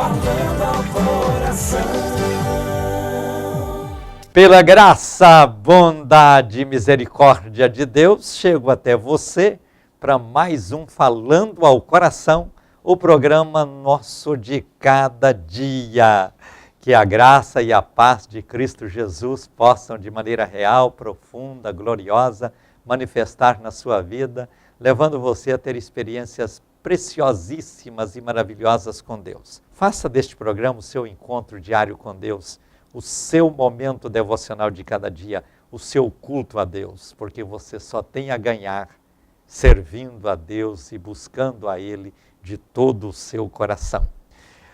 falando ao coração. Pela graça, bondade e misericórdia de Deus, chego até você para mais um Falando ao Coração, o programa nosso de cada dia. Que a graça e a paz de Cristo Jesus possam de maneira real, profunda, gloriosa, manifestar na sua vida, levando você a ter experiências preciosíssimas e maravilhosas com Deus. Faça deste programa o seu encontro diário com Deus, o seu momento devocional de cada dia, o seu culto a Deus, porque você só tem a ganhar servindo a Deus e buscando a Ele de todo o seu coração.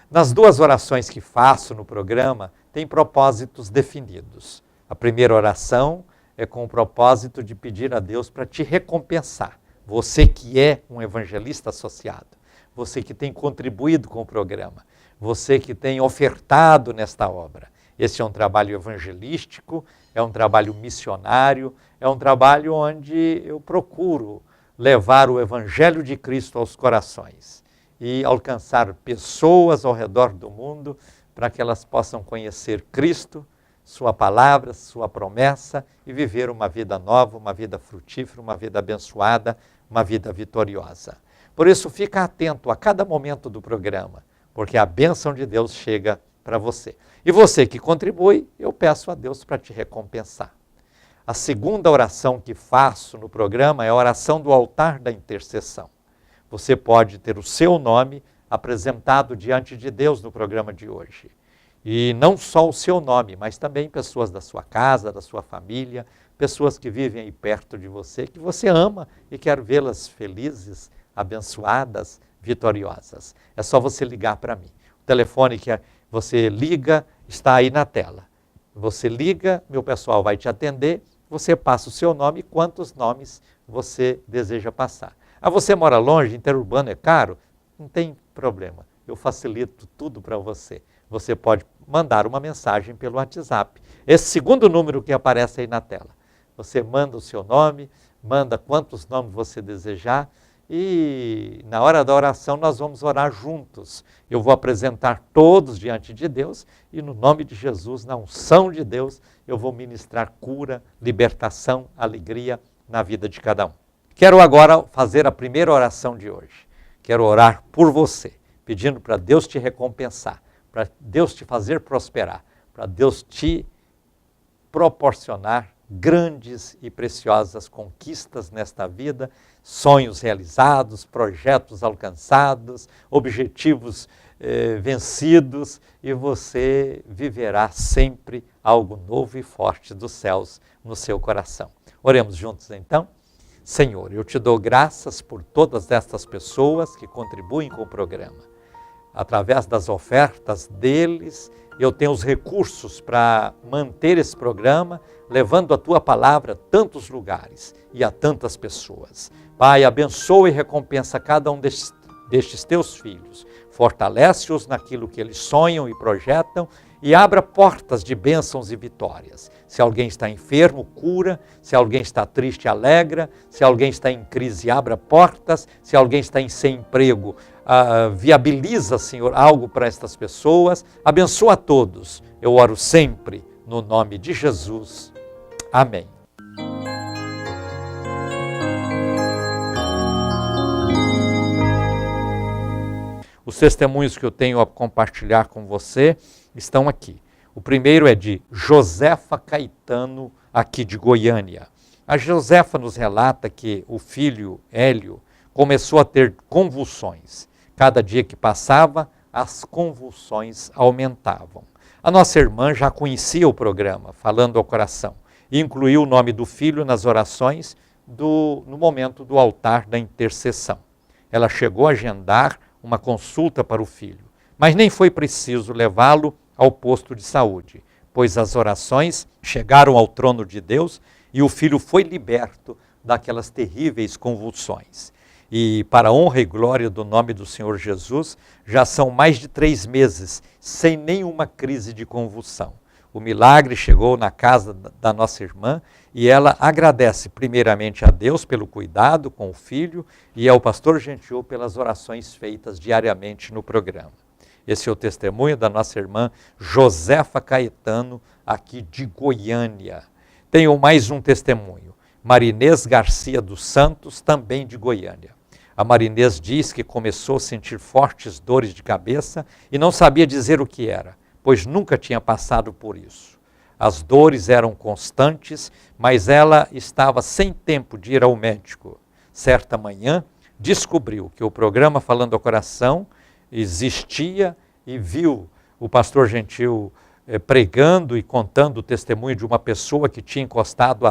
Nas duas orações que faço no programa, tem propósitos definidos. A primeira oração é com o propósito de pedir a Deus para te recompensar. Você que é um evangelista associado, você que tem contribuído com o programa, você que tem ofertado nesta obra. Esse é um trabalho evangelístico, é um trabalho missionário, é um trabalho onde eu procuro levar o Evangelho de Cristo aos corações e alcançar pessoas ao redor do mundo para que elas possam conhecer Cristo, sua palavra, sua promessa e viver uma vida nova, uma vida frutífera, uma vida abençoada, uma vida vitoriosa. Por isso, fica atento a cada momento do programa, porque a bênção de Deus chega para você. E você que contribui, eu peço a Deus para te recompensar. A segunda oração que faço no programa é a oração do altar da intercessão. Você pode ter o seu nome apresentado diante de Deus no programa de hoje. E não só o seu nome, mas também pessoas da sua casa, da sua família, pessoas que vivem aí perto de você, que você ama e quer vê-las felizes, abençoadas, vitoriosas. É só você ligar para mim. O telefone que você liga está aí na tela. Você liga, meu pessoal vai te atender, você passa o seu nome e quantos nomes você deseja passar. Ah, você mora longe, interurbano é caro? Não tem problema, eu facilito tudo para você. Você pode mandar uma mensagem pelo WhatsApp. Esse segundo número que aparece aí na tela. Você manda o seu nome, manda quantos nomes você desejar e na hora da oração nós vamos orar juntos. Eu vou apresentar todos diante de Deus e no nome de Jesus, na unção de Deus, eu vou ministrar cura, libertação, alegria na vida de cada um. Quero agora fazer a primeira oração de hoje. Quero orar por você, pedindo para Deus te recompensar, para Deus te fazer prosperar, para Deus te proporcionar grandes e preciosas conquistas nesta vida, sonhos realizados, projetos alcançados, objetivos vencidos, e você viverá sempre algo novo e forte dos céus no seu coração. Oremos juntos então. Senhor, eu te dou graças por todas estas pessoas que contribuem com o programa. Através das ofertas deles, eu tenho os recursos para manter esse programa, levando a tua palavra a tantos lugares e a tantas pessoas. Pai, abençoa e recompensa cada um destes teus filhos. Fortalece-os naquilo que eles sonham e projetam e abra portas de bênçãos e vitórias. Se alguém está enfermo, cura. Se alguém está triste, alegra. Se alguém está em crise, abra portas. Se alguém está sem emprego, viabiliza, Senhor, algo para estas pessoas. Abençoa a todos. Eu oro sempre no nome de Jesus. Amém. Os testemunhos que eu tenho a compartilhar com você estão aqui. O primeiro é de Josefa Caetano, aqui de Goiânia. A Josefa nos relata que o filho Hélio começou a ter convulsões. Cada dia que passava, as convulsões aumentavam. A nossa irmã já conhecia o programa, Falando ao Coração, e incluiu o nome do filho nas orações no momento do altar da intercessão. Ela chegou a agendar uma consulta para o filho, mas nem foi preciso levá-lo ao posto de saúde, pois as orações chegaram ao trono de Deus e o filho foi liberto daquelas terríveis convulsões. E para a honra e glória do nome do Senhor Jesus, já são mais de 3 meses sem nenhuma crise de convulsão. O milagre chegou na casa da nossa irmã e ela agradece primeiramente a Deus pelo cuidado com o filho e ao pastor Gentil pelas orações feitas diariamente no programa. Esse é o testemunho da nossa irmã Josefa Caetano, aqui de Goiânia. Tenho mais um testemunho. Marinês Garcia dos Santos, também de Goiânia. A Marinês diz que começou a sentir fortes dores de cabeça e não sabia dizer o que era, pois nunca tinha passado por isso. As dores eram constantes, mas ela estava sem tempo de ir ao médico. Certa manhã, descobriu que o programa Falando ao Coração existia e viu o pastor Gentil pregando e contando o testemunho de uma pessoa que tinha encostado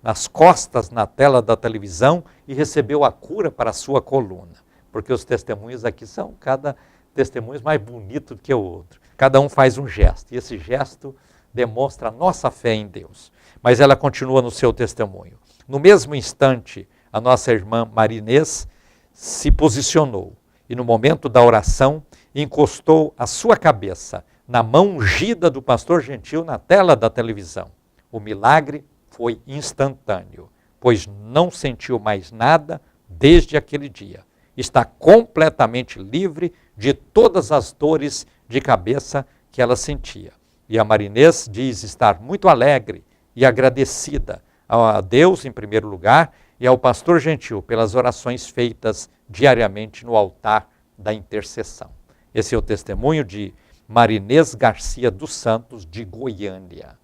nas costas na tela da televisão e recebeu a cura para a sua coluna. Porque os testemunhos aqui são cada testemunho mais bonito do que o outro. Cada um faz um gesto e esse gesto demonstra a nossa fé em Deus. Mas ela continua no seu testemunho. No mesmo instante, a nossa irmã Marinês se posicionou e no momento da oração encostou a sua cabeça na mão ungida do pastor Gentil na tela da televisão. O milagre foi instantâneo, pois não sentiu mais nada desde aquele dia. Está completamente livre de todas as dores de cabeça que ela sentia. E a Marinês diz estar muito alegre e agradecida a Deus, em primeiro lugar, e ao pastor Gentil pelas orações feitas diariamente no altar da intercessão. Esse é o testemunho de Marinês Garcia dos Santos, de Goiânia.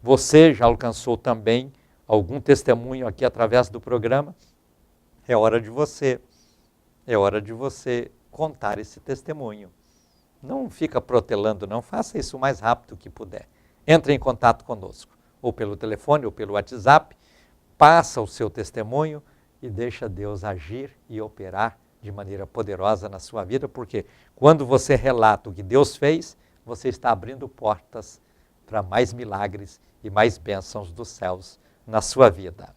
Você já alcançou também algum testemunho aqui através do programa? É hora de você contar esse testemunho. Não fica protelando, não. Faça isso o mais rápido que puder. Entre em contato conosco, ou pelo telefone, ou pelo WhatsApp. Passa o seu testemunho e deixa Deus agir e operar de maneira poderosa na sua vida, porque quando você relata o que Deus fez, você está abrindo portas para mais milagres e mais bênçãos dos céus na sua vida.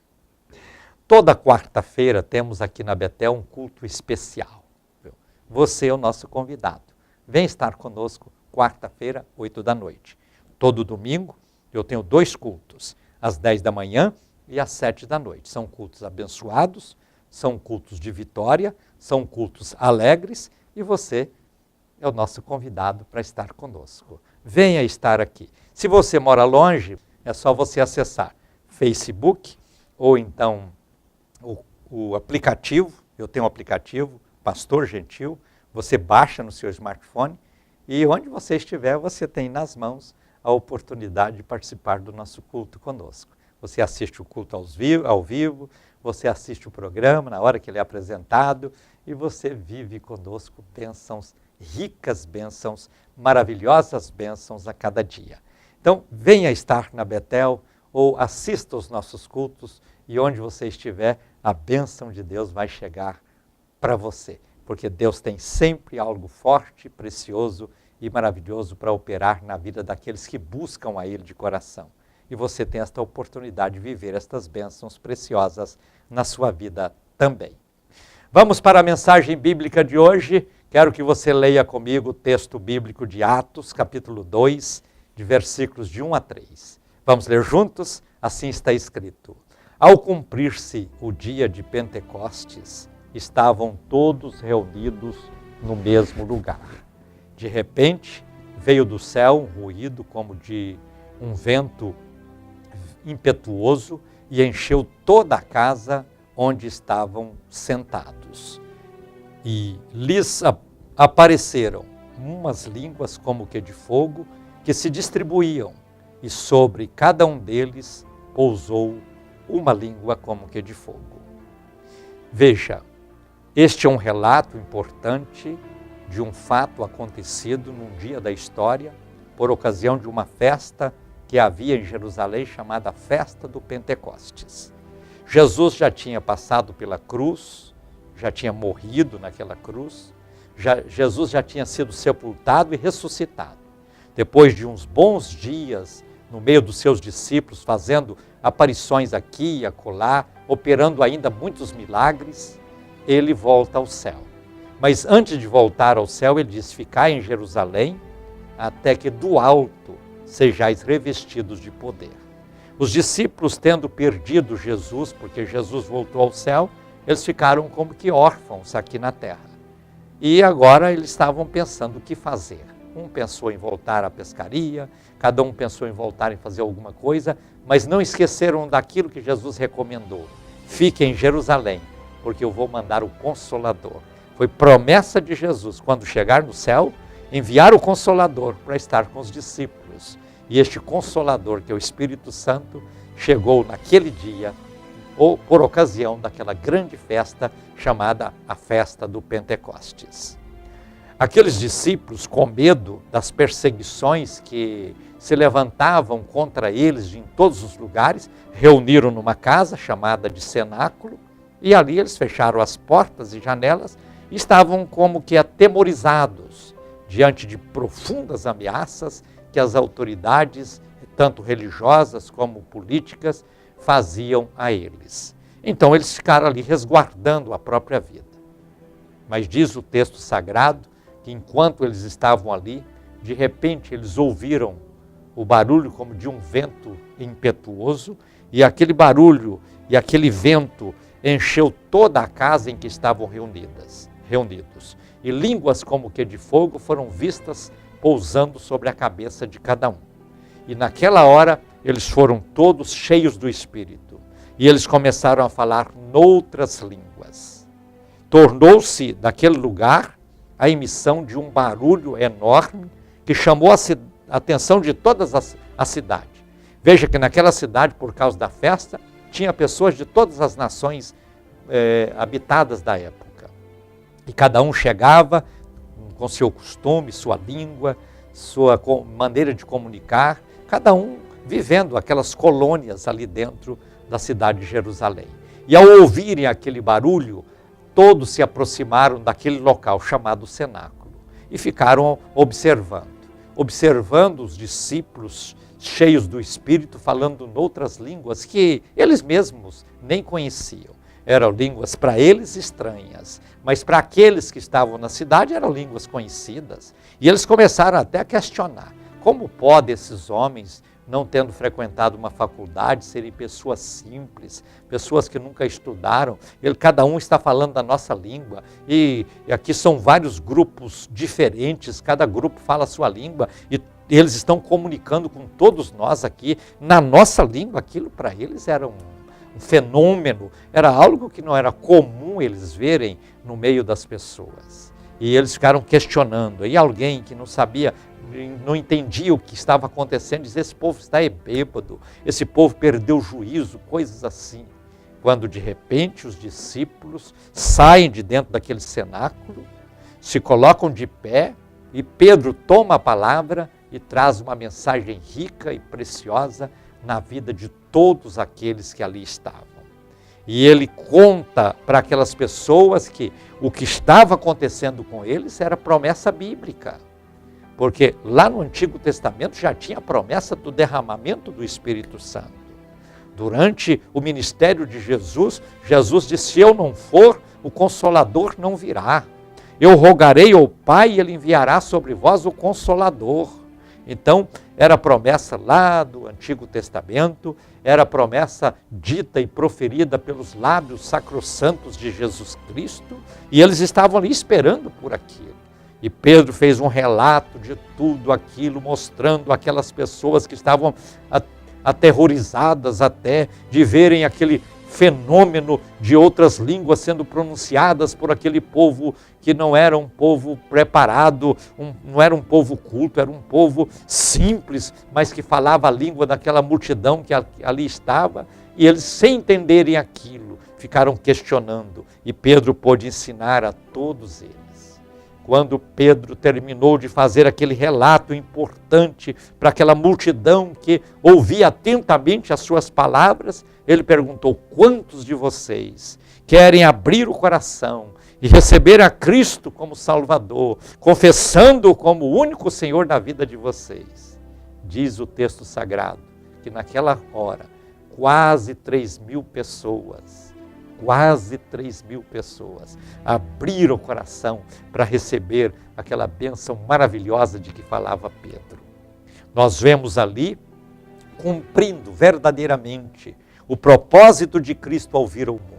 Toda quarta-feira temos aqui na Betel um culto especial. Você é o nosso convidado. Vem estar conosco quarta-feira, 8 da noite. Todo domingo eu tenho 2 cultos, às 10 da manhã e às 7 da noite. São cultos abençoados, são cultos de vitória, são cultos alegres e você é o nosso convidado para estar conosco. Venha estar aqui. Se você mora longe, é só você acessar Facebook ou então o aplicativo. Eu tenho um aplicativo, Pastor Gentil. Você baixa no seu smartphone e onde você estiver, você tem nas mãos a oportunidade de participar do nosso culto conosco. Você assiste o culto ao vivo, você assiste o programa na hora que ele é apresentado e você vive conosco bênçãos, ricas bênçãos, maravilhosas bênçãos a cada dia. Então, venha estar na Betel ou assista os nossos cultos e onde você estiver, a bênção de Deus vai chegar para você. Porque Deus tem sempre algo forte, precioso e maravilhoso para operar na vida daqueles que buscam a Ele de coração. E você tem esta oportunidade de viver estas bênçãos preciosas na sua vida também. Vamos para a mensagem bíblica de hoje. Quero que você leia comigo o texto bíblico de Atos, capítulo 2, de versículos de 1 a 3. Vamos ler juntos? Assim está escrito. Ao cumprir-se o dia de Pentecostes, estavam todos reunidos no mesmo lugar. De repente, veio do céu um ruído como de um vento impetuoso e encheu toda a casa onde estavam sentados. E lhes apareceram umas línguas como que de fogo que se distribuíam, e sobre cada um deles pousou uma língua como que de fogo. Veja, este é um relato importante de um fato acontecido num dia da história, por ocasião de uma festa que havia em Jerusalém chamada Festa do Pentecostes. Jesus já tinha passado pela cruz, já tinha morrido naquela cruz, Jesus já tinha sido sepultado e ressuscitado. Depois de uns bons dias no meio dos seus discípulos, fazendo aparições aqui e acolá, operando ainda muitos milagres, ele volta ao céu. Mas antes de voltar ao céu, ele diz, ficai em Jerusalém, até que do alto sejais revestidos de poder. Os discípulos, tendo perdido Jesus, porque Jesus voltou ao céu, eles ficaram como que órfãos aqui na terra. E agora eles estavam pensando o que fazer. Um pensou em voltar à pescaria, cada um pensou em voltar em fazer alguma coisa, mas não esqueceram daquilo que Jesus recomendou. Fiquem em Jerusalém, porque eu vou mandar o Consolador. Foi promessa de Jesus, quando chegar no céu, enviar o Consolador para estar com os discípulos. E este Consolador, que é o Espírito Santo, chegou naquele dia, ou por ocasião daquela grande festa chamada a Festa do Pentecostes. Aqueles discípulos, com medo das perseguições que se levantavam contra eles em todos os lugares, reuniram numa casa chamada de cenáculo, e ali eles fecharam as portas e janelas e estavam como que atemorizados diante de profundas ameaças que as autoridades, tanto religiosas como políticas, faziam a eles. Então eles ficaram ali resguardando a própria vida. Mas diz o texto sagrado que enquanto eles estavam ali, de repente eles ouviram o barulho como de um vento impetuoso, e aquele barulho e aquele vento encheu toda a casa em que estavam reunidos. E línguas como que de fogo foram vistas pousando sobre a cabeça de cada um. E naquela hora eles foram todos cheios do Espírito, e eles começaram a falar noutras línguas. Tornou-se daquele lugar a emissão de um barulho enorme que chamou a atenção de toda a cidade. Veja que naquela cidade, por causa da festa, tinha pessoas de todas as nações habitadas da época. E cada um chegava com seu costume, sua língua, sua maneira de comunicar, cada um vivendo aquelas colônias ali dentro da cidade de Jerusalém. E ao ouvirem aquele barulho, todos se aproximaram daquele local chamado cenáculo e ficaram observando os discípulos cheios do Espírito, falando noutras línguas que eles mesmos nem conheciam. Eram línguas para eles estranhas, mas para aqueles que estavam na cidade eram línguas conhecidas. E eles começaram até a questionar: como podem esses homens, não tendo frequentado uma faculdade, serem pessoas simples, pessoas que nunca estudaram? Cada um está falando da nossa língua, e aqui são vários grupos diferentes, cada grupo fala a sua língua, e eles estão comunicando com todos nós aqui, na nossa língua. Aquilo para eles era um fenômeno, era algo que não era comum eles verem no meio das pessoas. E eles ficaram questionando, e alguém que não sabia, não entendia o que estava acontecendo, dizia: esse povo está bêbado, esse povo perdeu o juízo, coisas assim. Quando de repente os discípulos saem de dentro daquele cenáculo, se colocam de pé, e Pedro toma a palavra e traz uma mensagem rica e preciosa na vida de todos aqueles que ali estavam. E ele conta para aquelas pessoas que o que estava acontecendo com eles era promessa bíblica. Porque lá no Antigo Testamento já tinha a promessa do derramamento do Espírito Santo. Durante o ministério de Jesus, Jesus disse: se eu não for, o Consolador não virá. Eu rogarei ao Pai e Ele enviará sobre vós o Consolador. Então, era a promessa lá do Antigo Testamento, era a promessa dita e proferida pelos lábios sacrossantos de Jesus Cristo, e eles estavam ali esperando por aquilo. E Pedro fez um relato de tudo aquilo, mostrando aquelas pessoas que estavam aterrorizadas até de verem aquele fenômeno de outras línguas sendo pronunciadas por aquele povo que não era um povo preparado, não era um povo culto, era um povo simples, mas que falava a língua daquela multidão que ali estava, e eles, sem entenderem aquilo, ficaram questionando, e Pedro pôde ensinar a todos eles. Quando Pedro terminou de fazer aquele relato importante para aquela multidão que ouvia atentamente as suas palavras, ele perguntou: quantos de vocês querem abrir o coração e receber a Cristo como Salvador, confessando-o como o único Senhor da vida de vocês? Diz o texto sagrado que naquela hora, quase 3.000 pessoas abriram o coração para receber aquela bênção maravilhosa de que falava Pedro. Nós vemos ali, cumprindo verdadeiramente o propósito de Cristo ao vir ao mundo.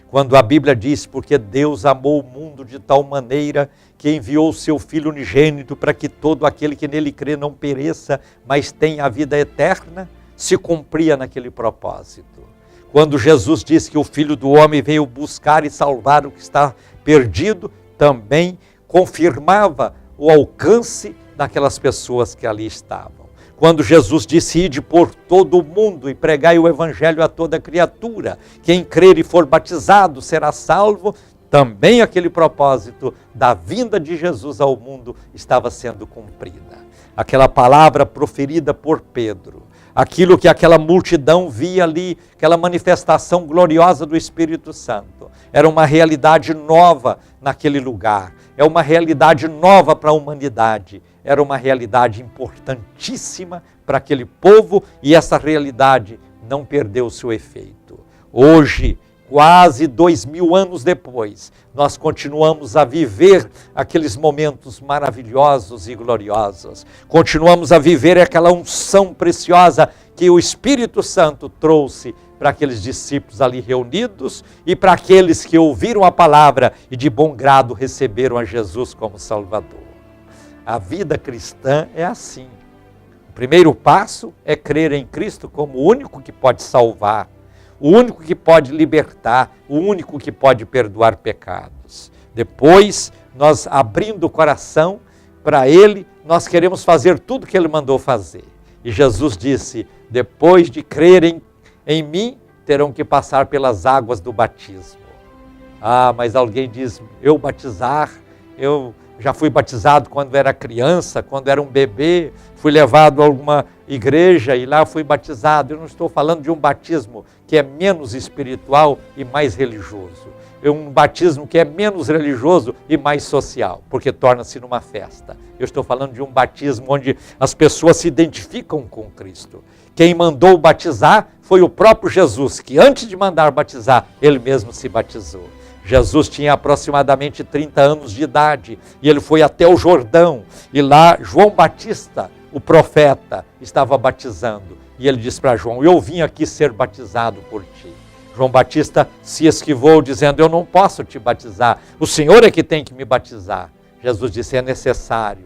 Quando a Bíblia diz, porque Deus amou o mundo de tal maneira que enviou o seu Filho unigênito para que todo aquele que nele crê não pereça, mas tenha a vida eterna, se cumpria naquele propósito. Quando Jesus disse que o Filho do Homem veio buscar e salvar o que está perdido, também confirmava o alcance daquelas pessoas que ali estavam. Quando Jesus disse, ide por todo o mundo e pregai o evangelho a toda criatura, quem crer e for batizado será salvo, também aquele propósito da vinda de Jesus ao mundo estava sendo cumprida. Aquela palavra proferida por Pedro, aquilo que aquela multidão via ali, aquela manifestação gloriosa do Espírito Santo, era uma realidade nova naquele lugar, é uma realidade nova para a humanidade, era uma realidade importantíssima para aquele povo e essa realidade não perdeu seu efeito. Hoje, quase 2000 anos depois, nós continuamos a viver aqueles momentos maravilhosos e gloriosos. Continuamos a viver aquela unção preciosa que o Espírito Santo trouxe para aqueles discípulos ali reunidos e para aqueles que ouviram a palavra e de bom grado receberam a Jesus como Salvador. A vida cristã é assim. O primeiro passo é crer em Cristo como o único que pode salvar, o único que pode libertar, o único que pode perdoar pecados. Depois, nós abrindo o coração para Ele, nós queremos fazer tudo o que Ele mandou fazer. E Jesus disse, depois de crerem em mim, terão que passar pelas águas do batismo. Ah, mas alguém diz, eu batizar, eu já fui batizado quando era criança, quando era um bebê, fui levado a alguma igreja e lá fui batizado. Eu não estou falando de um batismo que é menos espiritual e mais religioso. É um batismo que é menos religioso e mais social, porque torna-se numa festa. Eu estou falando de um batismo onde as pessoas se identificam com Cristo. Quem mandou batizar foi o próprio Jesus, que antes de mandar batizar, ele mesmo se batizou. Jesus tinha aproximadamente 30 anos de idade e ele foi até o Jordão e lá João Batista, o profeta, estava batizando e ele disse para João, eu vim aqui ser batizado por ti. João Batista se esquivou dizendo, eu não posso te batizar, o Senhor é que tem que me batizar. Jesus disse, é necessário.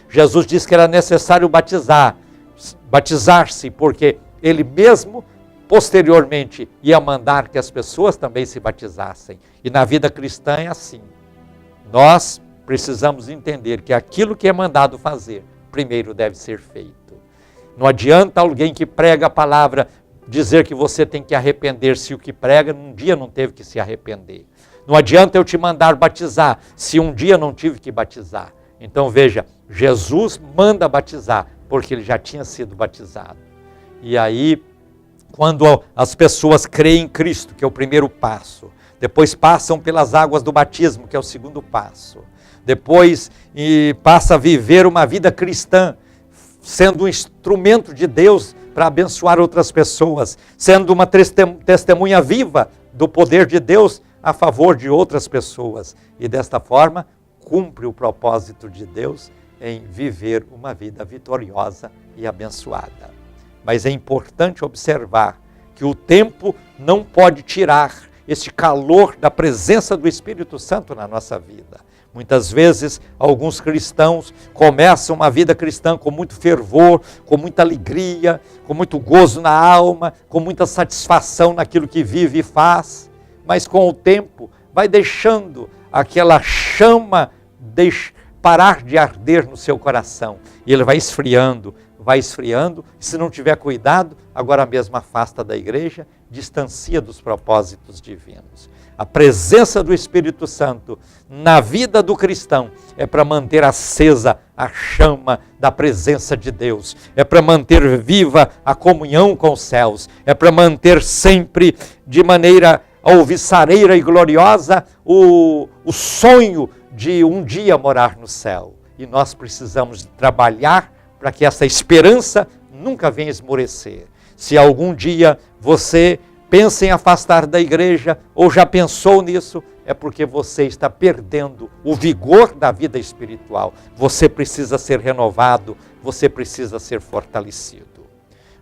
Jesus disse que era necessário batizar-se porque ele mesmo posteriormente ia mandar que as pessoas também se batizassem. E na vida cristã é assim. Nós precisamos entender que aquilo que é mandado fazer, primeiro deve ser feito. Não adianta alguém que prega a palavra dizer que você tem que arrepender se o que prega num dia não teve que se arrepender. Não adianta eu te mandar batizar se um dia não tive que batizar. Então veja, Jesus manda batizar porque ele já tinha sido batizado. E aí, quando as pessoas creem em Cristo, que é o primeiro passo, depois passam pelas águas do batismo, que é o segundo passo, depois passa a viver uma vida cristã, sendo um instrumento de Deus para abençoar outras pessoas, sendo uma testemunha viva do poder de Deus a favor de outras pessoas. E desta forma, cumpre o propósito de Deus em viver uma vida vitoriosa e abençoada. Mas é importante observar que o tempo não pode tirar este calor da presença do Espírito Santo na nossa vida. Muitas vezes, alguns cristãos começam uma vida cristã com muito fervor, com muita alegria, com muito gozo na alma, com muita satisfação naquilo que vive e faz, mas com o tempo vai deixando aquela chama parar de arder no seu coração. E ele vai esfriando, e se não tiver cuidado, agora mesmo afasta da igreja, distancia dos propósitos divinos. A presença do Espírito Santo na vida do cristão é para manter acesa a chama da presença de Deus, é para manter viva a comunhão com os céus, é para manter sempre de maneira alvissareira e gloriosa o sonho de um dia morar no céu. E nós precisamos trabalhar para que essa esperança nunca venha esmorecer. Se algum dia você pensa em afastar da igreja ou já pensou nisso, é porque você está perdendo o vigor da vida espiritual. Você precisa ser renovado, você precisa ser fortalecido.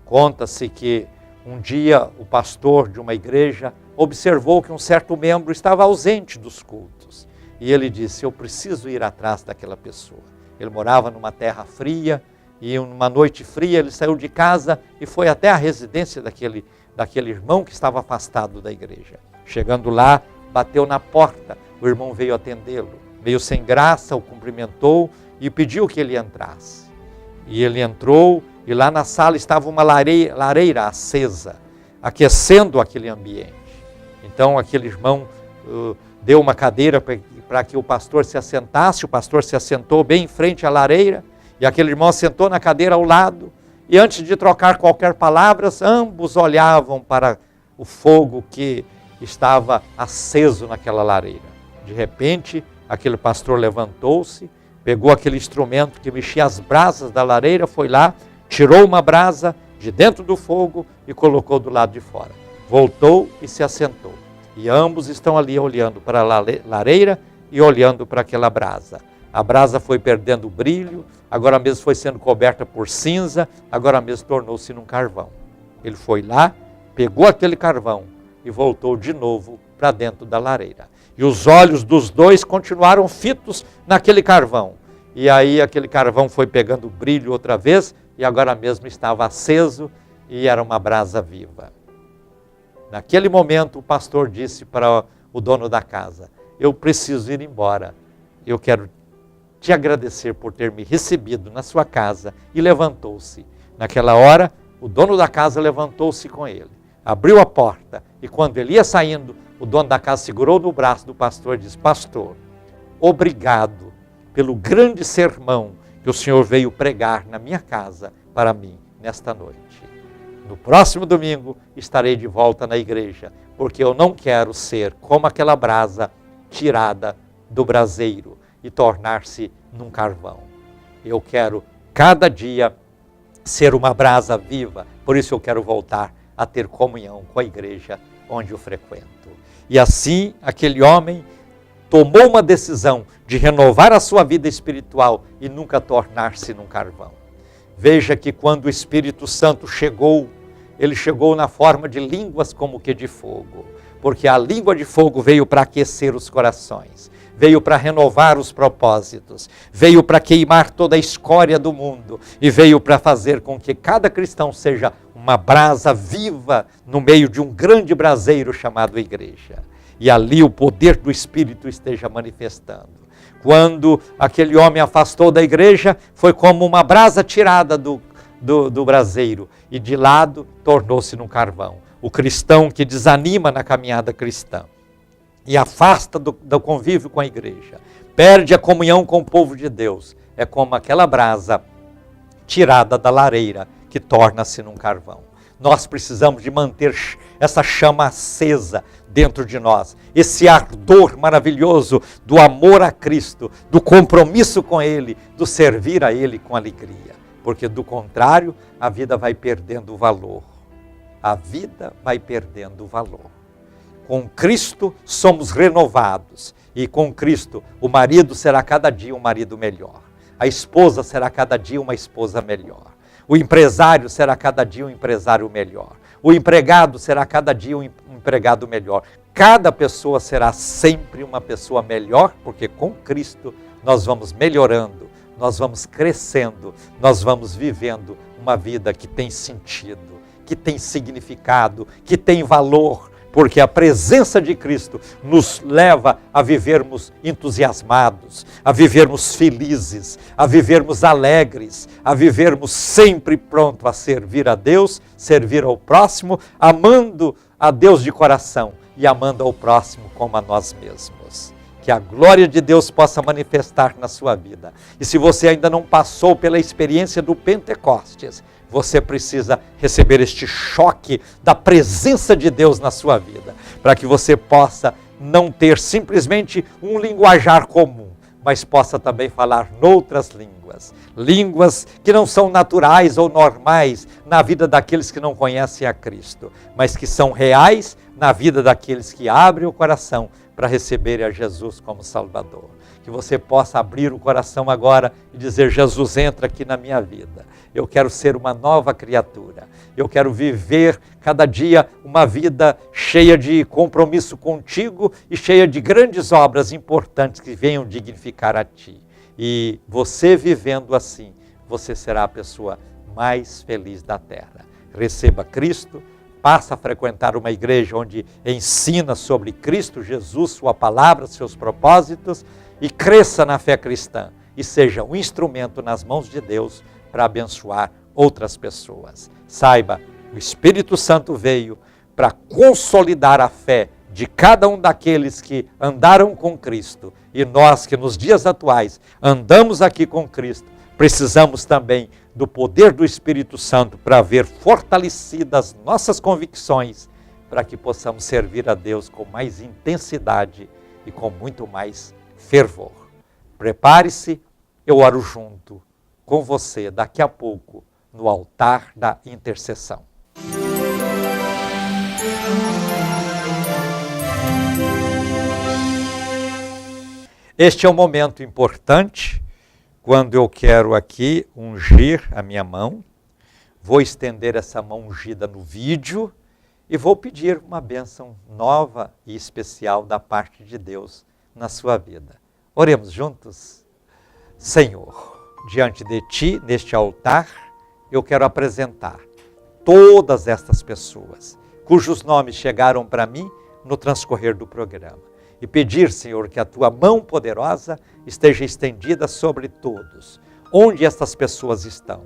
Conta-se que um dia o pastor de uma igreja observou que um certo membro estava ausente dos cultos. E ele disse, eu preciso ir atrás daquela pessoa. Ele morava numa terra fria, e numa noite fria ele saiu de casa e foi até a residência daquele irmão que estava afastado da igreja. Chegando lá, bateu na porta, o irmão veio atendê-lo. Meio sem graça, o cumprimentou e pediu que ele entrasse. E ele entrou, e lá na sala estava uma lareira acesa, aquecendo aquele ambiente. Então aquele irmão deu uma cadeira para que o pastor se assentasse, o pastor se assentou bem em frente à lareira, e aquele irmão sentou na cadeira ao lado, e antes de trocar qualquer palavra, ambos olhavam para o fogo que estava aceso naquela lareira. De repente, aquele pastor levantou-se, pegou aquele instrumento que mexia as brasas da lareira, foi lá, tirou uma brasa de dentro do fogo e colocou do lado de fora. Voltou e se assentou. E ambos estão ali olhando para a lareira e olhando para aquela brasa. A brasa foi perdendo o brilho, agora mesmo foi sendo coberta por cinza, agora mesmo tornou-se num carvão. Ele foi lá, pegou aquele carvão e voltou de novo para dentro da lareira. E os olhos dos dois continuaram fitos naquele carvão. E aí aquele carvão foi pegando brilho outra vez e agora mesmo estava aceso e era uma brasa viva. Naquele momento o pastor disse para o dono da casa, eu preciso ir embora, eu quero te agradecer por ter me recebido na sua casa, e levantou-se. Naquela hora, o dono da casa levantou-se com ele, abriu a porta, e quando ele ia saindo, o dono da casa segurou no braço do pastor e disse, pastor, obrigado pelo grande sermão que o senhor veio pregar na minha casa para mim nesta noite. No próximo domingo estarei de volta na igreja, porque eu não quero ser como aquela brasa tirada do braseiro e tornar-se num carvão. Eu quero cada dia ser uma brasa viva, por isso eu quero voltar a ter comunhão com a igreja onde eu frequento. E assim aquele homem tomou uma decisão de renovar a sua vida espiritual e nunca tornar-se num carvão. Veja que quando o Espírito Santo chegou, ele chegou na forma de línguas como que de fogo, porque a língua de fogo veio para aquecer os corações, veio para renovar os propósitos, veio para queimar toda a escória do mundo e veio para fazer com que cada cristão seja uma brasa viva no meio de um grande braseiro chamado igreja. E ali o poder do Espírito esteja manifestando. Quando aquele homem afastou da igreja, foi como uma brasa tirada do braseiro e de lado tornou-se num carvão. O cristão que desanima na caminhada cristã e afasta do convívio com a igreja, perde a comunhão com o povo de Deus, é como aquela brasa tirada da lareira que torna-se num carvão. Nós precisamos de manter essa chama acesa dentro de nós, esse ardor maravilhoso do amor a Cristo, do compromisso com Ele, do servir a Ele com alegria, porque do contrário a vida vai perdendo o valor. A vida vai perdendo o valor. Com Cristo somos renovados e com Cristo o marido será cada dia um marido melhor. A esposa será cada dia uma esposa melhor. O empresário será cada dia um empresário melhor. O empregado será cada dia um empregado melhor. Cada pessoa será sempre uma pessoa melhor, porque com Cristo nós vamos melhorando, nós vamos crescendo, nós vamos vivendo uma vida que tem sentido, que tem significado, que tem valor, porque a presença de Cristo nos leva a vivermos entusiasmados, a vivermos felizes, a vivermos alegres, a vivermos sempre pronto a servir a Deus, servir ao próximo, amando a Deus de coração e amando ao próximo como a nós mesmos. Que a glória de Deus possa manifestar na sua vida. E se você ainda não passou pela experiência do Pentecostes, você precisa receber este choque da presença de Deus na sua vida, para que você possa não ter simplesmente um linguajar comum, mas possa também falar noutras línguas, línguas que não são naturais ou normais na vida daqueles que não conhecem a Cristo, mas que são reais na vida daqueles que abrem o coração para receberem a Jesus como Salvador. que você possa abrir o coração agora e dizer: Jesus, entra aqui na minha vida. Eu quero ser uma nova criatura. Eu quero viver cada dia uma vida cheia de compromisso contigo e cheia de grandes obras importantes que venham dignificar a ti. E você vivendo assim, você será a pessoa mais feliz da terra. Receba Cristo, passa a frequentar uma igreja onde ensina sobre Cristo Jesus, sua palavra, seus propósitos, e cresça na fé cristã e seja um instrumento nas mãos de Deus para abençoar outras pessoas. Saiba, o Espírito Santo veio para consolidar a fé de cada um daqueles que andaram com Cristo. E nós que nos dias atuais andamos aqui com Cristo, precisamos também do poder do Espírito Santo para ver fortalecidas nossas convicções, para que possamos servir a Deus com mais intensidade e com muito mais fervor. Prepare-se, eu oro junto com você daqui a pouco no altar da intercessão. Este é um momento importante, quando eu quero aqui ungir a minha mão. Vou estender essa mão ungida no vídeo e vou pedir uma bênção nova e especial da parte de Deus na sua vida. Oremos juntos. Senhor, diante de Ti, neste altar, eu quero apresentar todas estas pessoas, cujos nomes chegaram para mim no transcorrer do programa. E pedir, Senhor, que a Tua mão poderosa esteja estendida sobre todos, onde estas pessoas estão.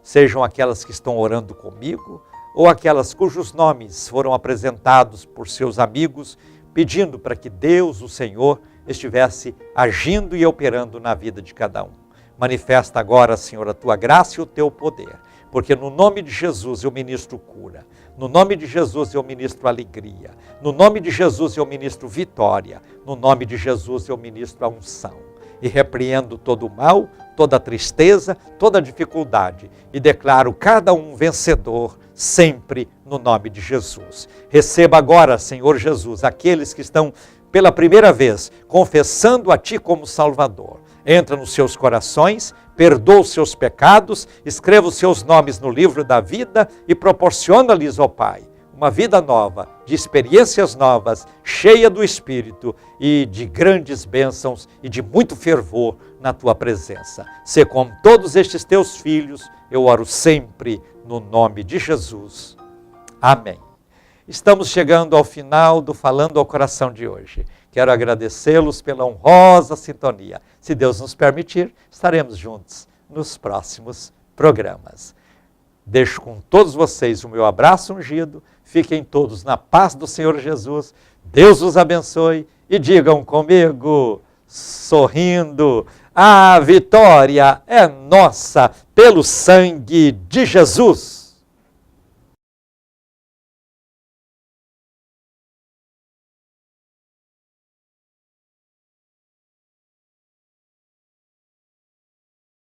Sejam aquelas que estão orando comigo, ou aquelas cujos nomes foram apresentados por seus amigos, pedindo para que Deus, o Senhor, estivesse agindo e operando na vida de cada um. Manifesta agora, Senhor, a Tua graça e o Teu poder, porque no nome de Jesus eu ministro cura, no nome de Jesus eu ministro alegria, no nome de Jesus eu ministro vitória, no nome de Jesus eu ministro a unção. E repreendo todo o mal, toda a tristeza, toda a dificuldade, e declaro cada um vencedor sempre no nome de Jesus. Receba agora, Senhor Jesus, aqueles que estão pela primeira vez confessando a Ti como Salvador. Entra nos seus corações, perdoa os seus pecados, escreva os seus nomes no livro da vida e proporciona-lhes, ó Pai, uma vida nova, de experiências novas, cheia do Espírito e de grandes bênçãos e de muito fervor na Tua presença. Se com todos estes Teus filhos, eu oro sempre no nome de Jesus. Amém. Estamos chegando ao final do Falando ao Coração de hoje. Quero agradecê-los pela honrosa sintonia. Se Deus nos permitir, estaremos juntos nos próximos programas. Deixo com todos vocês o meu abraço ungido. Fiquem todos na paz do Senhor Jesus. Deus os abençoe e digam comigo, sorrindo: a vitória é nossa pelo sangue de Jesus.